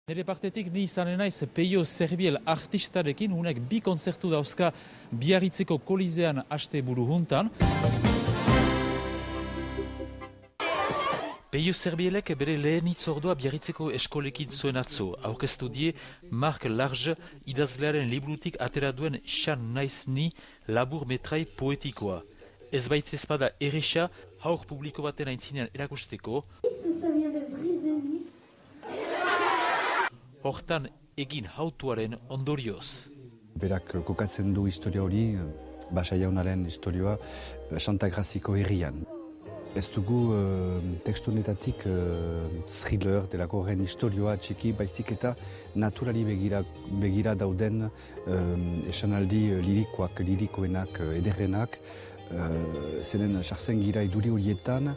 Nire partetik ni izanen naiz Peio Zerbiel artistarekin, unek 2 kontzertu dauzka Biarritzeko Kolizean aste buru juntan. Peio Zerbielek bere lehen hitzordua Biarritzeko eskolekin zuen atzo. Aurkeztu die Marc Large idazlearen librutik atera duen Xan naiz ni labur metrai poetikoa. Ez baitz ezpada erresa haur publiko baten aintzinean erakusteko. Hortan egin hautuaren ondorioz. Berak kokatzen du historia hori, Basa jaunaren historioa Santa Graziko herrian. Ez dugu tekstu honetatik thriller delako horren historioa txiki, baizik eta naturali begira dauden esanaldi lirikoenak, ederrenak, zenen sartzen gira iduri horietan,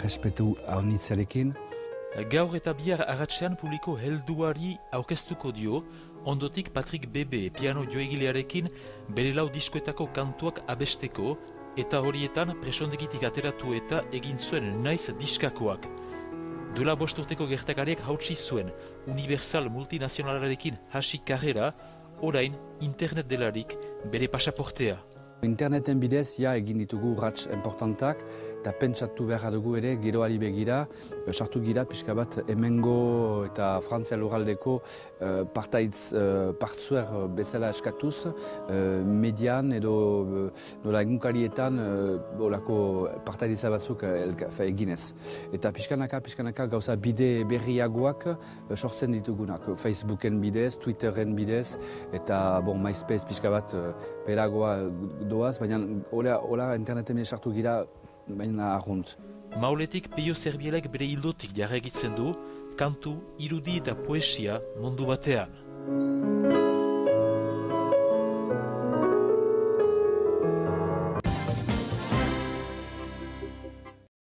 respetu haunitzarekin. Gaur eta bihar arratsean publiko helduari aurkeztuko dio, ondotik Patrick Bebe piano joegilearekin bere 4 diskoetako kantuak abesteko, eta horietan presondegitik ateratu eta egin zuen naiz diskakoak. Duela 5 urteko gertakariak hautsi zuen, Universal multinazionalarekin hasi karrera, orain internet delarik bere pasaportea. Interneten bidez, egin ditugu urrats importantak, eta pentsatu behar dugu ere, geroari begira, sartu gira pixka bat hemengo eta Frantzia lurraldeko partzuer bezala eskatuz, median edo nola egunkarietan partaiditza batzuk eginez. Eta pixkanaka gauza bide berriagoak sortzen ditugunak, Facebooken bidez, Twitteren bidez, eta MySpace pixka bat beragoa doaz, baina hola interneten sartu gira, baina arrunt. Mauletik Peio Zerbielek bere hildotik jarraitzen du, kantu, irudi eta poesia mundu batean.